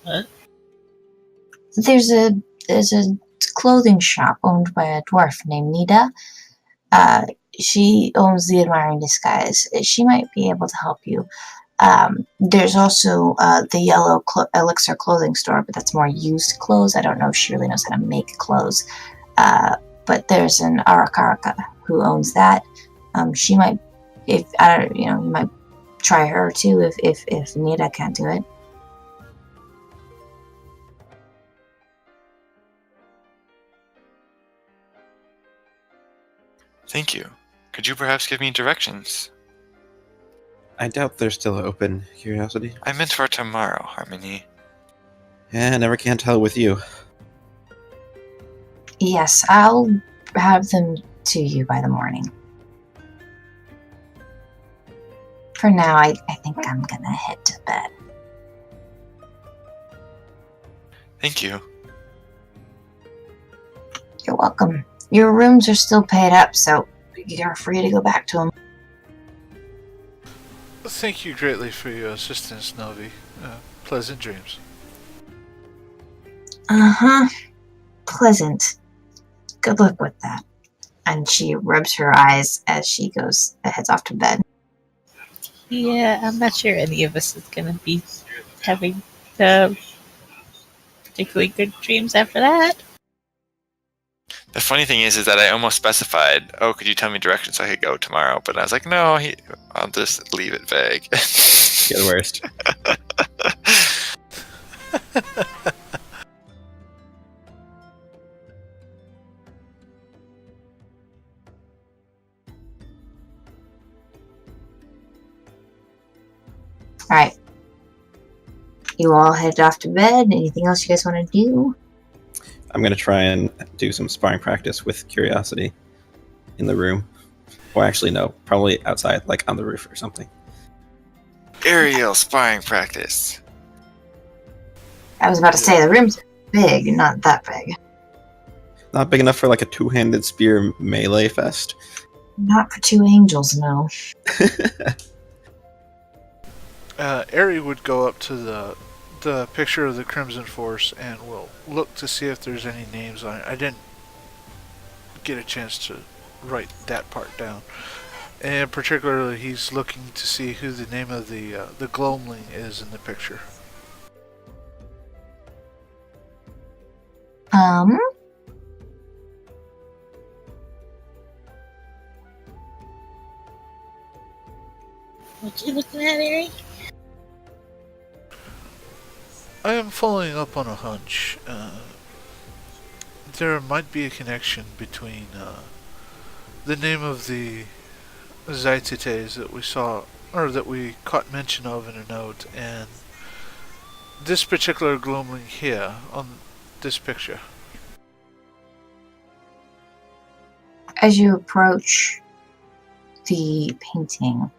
What? There's a clothing shop owned by a dwarf named Nida. She owns the Admiring Disguise. She might be able to help you. There's also the Yellow Elixir clothing store, but that's more used clothes. I don't know if she really knows how to make clothes. But there's an Arakaraka who owns that. She might, if I don't, you might try her too if Nida can't do it. Thank you. Could you perhaps give me directions? I doubt they're still open. Curiosity. I meant for tomorrow, Harmony. Yeah, never can tell with you. Yes, I'll have them to you by the morning. For now, I think I'm gonna head to bed. Thank you. You're welcome. Your rooms are still paid up, so you're free to go back to them. Thank you greatly for your assistance, Novie. Pleasant dreams. Uh-huh. Pleasant. Good luck with that. And she rubs her eyes as she heads off to bed. Yeah, I'm not sure any of us is gonna be having particularly good dreams after that. The funny thing is that I almost specified, oh, could you tell me directions so I could go tomorrow? But I was like, no, I'll just leave it vague. You're the worst. Alright. You all head off to bed. Anything else you guys want to do? I'm gonna try and do some sparring practice with Curiosity in the room. Well, actually, no, probably outside, like on the roof or something. Aerial sparring practice. I was about to say, the room's big, not that big. Not big enough for like a two-handed spear melee fest. Not for two angels, no. Ari would go up to the picture of the Crimson Force and will look to see if there's any names on it. I didn't get a chance to write that part down. And particularly, he's looking to see who the name of the Gloamling is in the picture. What you looking at, Ari? I am following up on a hunch. There might be a connection between the name of the Zaitites that we saw, or that we caught mention of in a note, and this particular Gloamling here on this picture. As you approach the painting,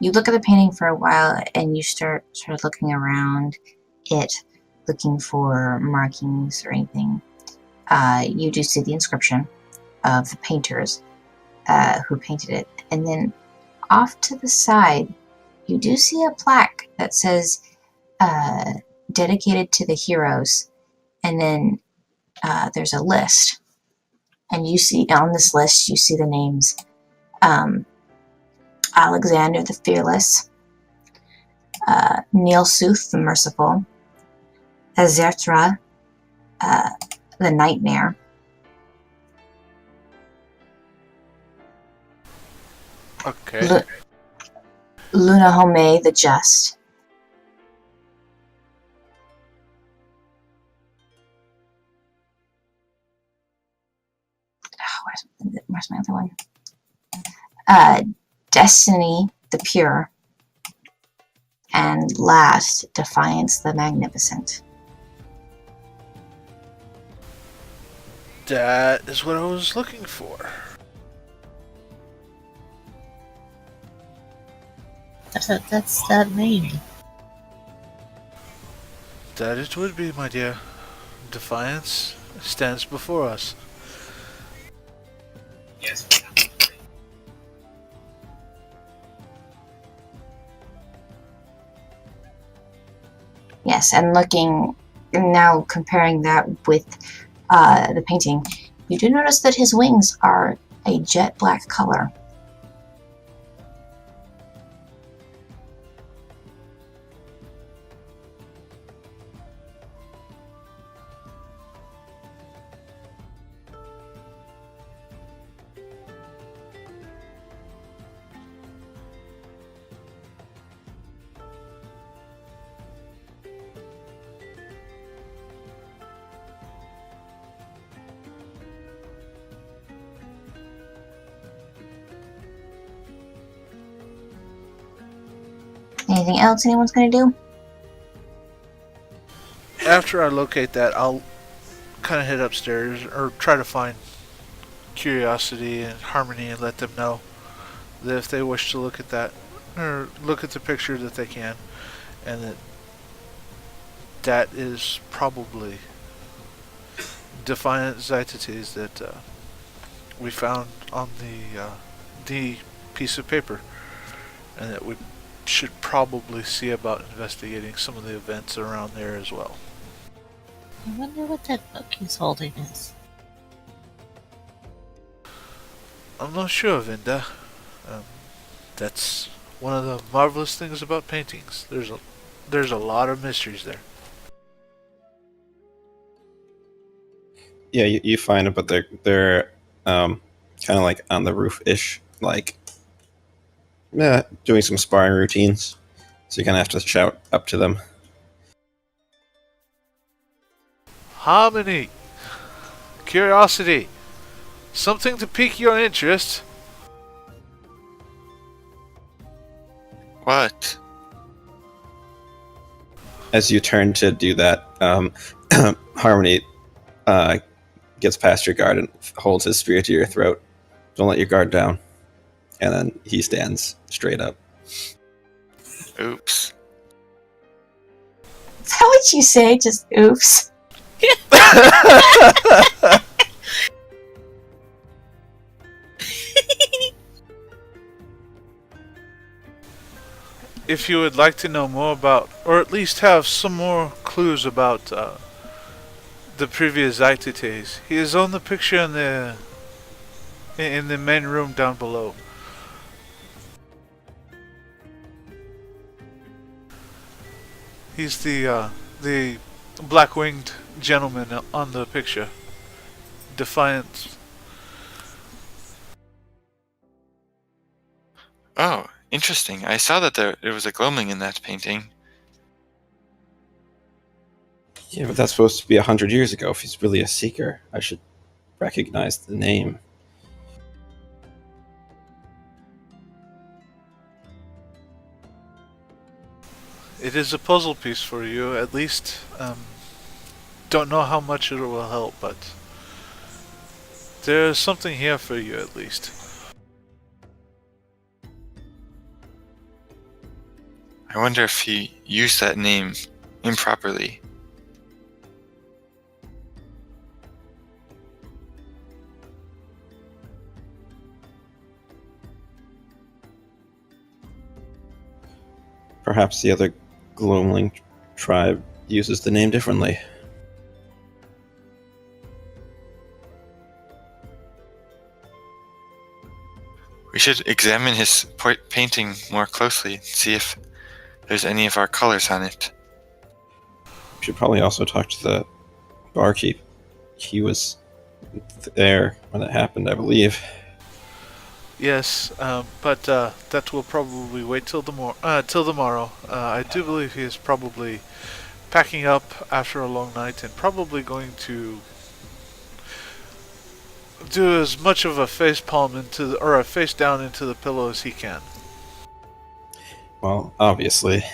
you look at the painting for a while and you start sort of looking around it, looking for markings or anything. You do see the inscription of the painters who painted it. And then off to the side, you do see a plaque that says dedicated to the heroes. And then there's a list. And you see on this list, you see the names Alexander the Fearless, Neil Sooth the Merciful, Azertra the Nightmare, Okay. Luna Home the Just, where's my other one? Destiny the Pure, and last, Defiance the Magnificent. That is what I was looking for. That's that name. That it would be, my dear. Defiance stands before us. Yes. Yes, and looking now, comparing that with the painting, you do notice that his wings are a jet black color. Anything else anyone's going to do? After I locate that, I'll kind of head upstairs or try to find Curiosity and Harmony and let them know that if they wish to look at that or look at the picture that they can, and that is probably defiant Zitites that we found on the piece of paper, and that we should probably see about investigating some of the events around there as well. I wonder what that book he's holding is. I'm not sure, Vinda. That's one of the marvelous things about paintings. There's a lot of mysteries there. Yeah, you find it, but they're kind of like on the roof ish, like doing some sparring routines. So you kind of have to shout up to them. Harmony, Curiosity, something to pique your interest. What? As you turn to do that, Harmony gets past your guard and holds his spear to your throat. Don't let your guard down. And then he stands straight up. Oops. How would you say? Just oops. If you would like to know more about, or at least have some more clues about the previous Itites, he is on the picture in the main room down below. He's the black-winged gentleman on the picture. Defiant. Oh, interesting. I saw that there was a gloaming in that painting. Yeah, but that's supposed to be 100 years ago. If he's really a seeker, I should recognize the name. It is a puzzle piece for you, at least. Don't know how much it will help, but there's something here for you at least. I wonder if he used that name improperly. Perhaps the other Gloamling tribe uses the name differently. We should examine his painting more closely, see if there's any of our colors on it. We should probably also talk to the barkeep. He was there when it happened, I believe. Yes, but that will probably wait till tomorrow. I do believe he is probably packing up after a long night and probably going to do as much of a face palm or a face down into the pillow as he can. Well, obviously.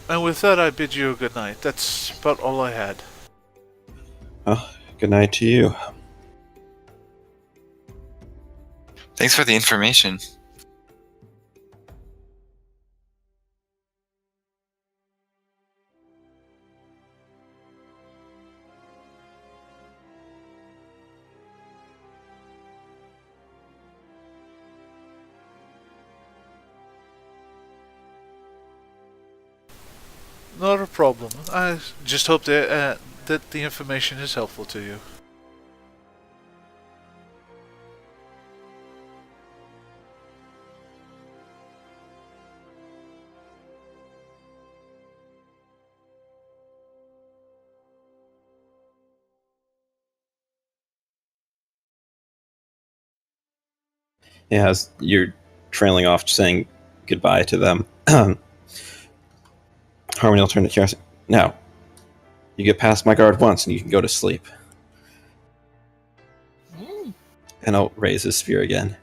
And with that, I bid you a good night. That's about all I had. Well, good night to you. Thanks for the information. Not a problem. I just hope that the information is helpful to you. Yeah, as you're trailing off, saying goodbye to them, Harmony will turn to Kiara. Now, you get past my guard once, and you can go to sleep. And I'll raise his spear again.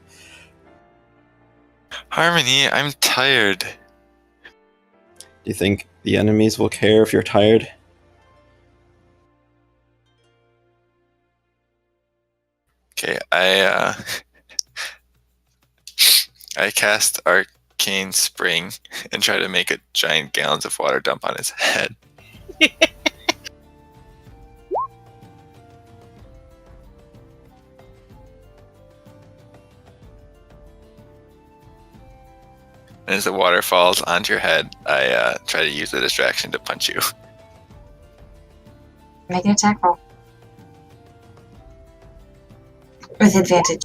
Harmony, I'm tired. Do you think the enemies will care if you're tired? Okay, I cast Arcane Spring and try to make a giant gallons of water dump on his head. And as the water falls onto your head, I try to use the distraction to punch you. Make an attack roll. With advantage.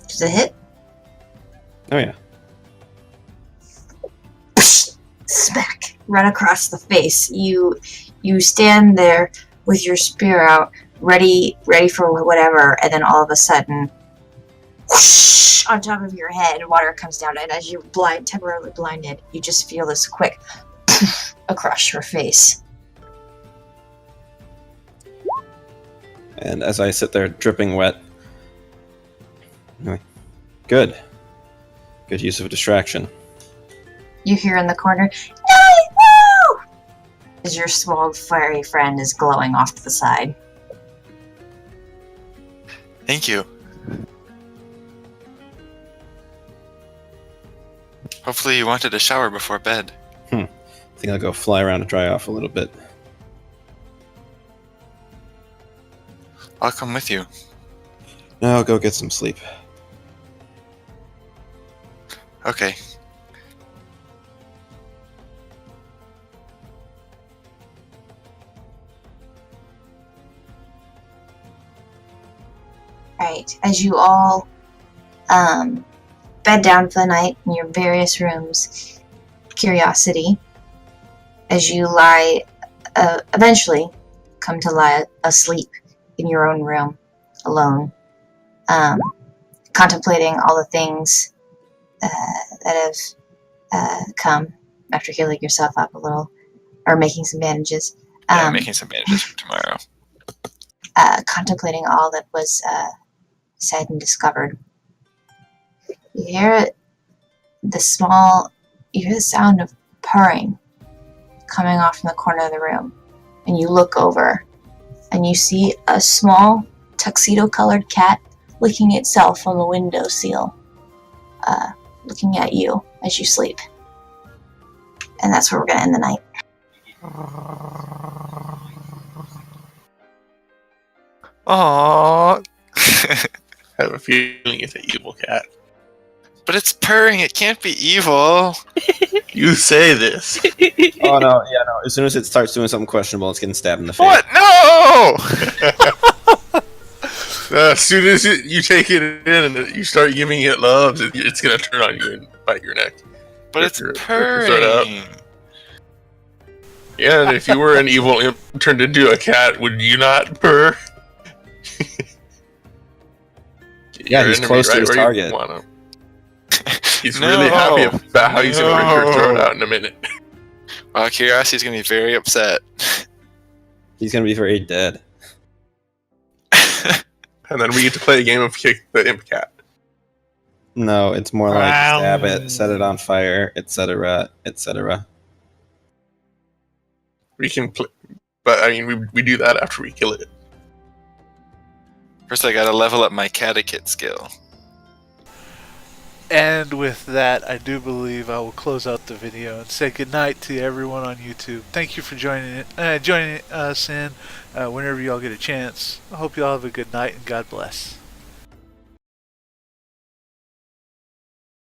Does it hit? Oh yeah. Smack! Right across the face. You stand there with your spear out, ready for whatever, and then all of a sudden, whoosh, on top of your head, water comes down, and as you're temporarily blinded, you just feel this quick across your face. And as I sit there dripping wet, I'm like, good use of a distraction. You hear in the corner, "No! Woo!" as your small fiery friend is glowing off to the side. Thank you. Hopefully you wanted a shower before bed. I think I'll go fly around to dry off a little bit. I'll come with you. No, I'll go get some sleep. Okay. Right, as you all bed down for the night in your various rooms, curiosity, as you lie, eventually come to lie asleep in your own room, alone, contemplating all the things that have come after healing yourself up a little, or making some bandages. Yeah, making some bandages for tomorrow. Contemplating all that was said and discovered. You hear the sound of purring coming off from the corner of the room, and you look over and you see a small tuxedo-colored cat licking itself on the windowsill, looking at you as you sleep. And that's where we're going to end the night. Aww. I have a feeling it's an evil cat. But it's purring, it can't be evil. You say this. Oh no, yeah, no. As soon as it starts doing something questionable, it's getting stabbed in the face. What? No! As soon as you take it in and you start giving it love, it's going to turn on you and bite your neck. But it's Start purring. Yeah, and if you were an evil imp turned into a cat, would you not purr? Yeah, Your he's enemy close to his where you target. want him. He's No. really happy about how he's going to rip your throat out in a minute. Well, Curiosity's gonna be very upset. He's gonna be very dead. And then we get to play a game of kick the imp cat. No, it's more like stab it, set it on fire, etc., etc. We can play, but I mean, we do that after we kill it. First, I gotta level up my catechit skill. And with that, I do believe I will close out the video and say goodnight to everyone on YouTube. Thank you for joining us in whenever y'all get a chance. I hope y'all have a good night and God bless.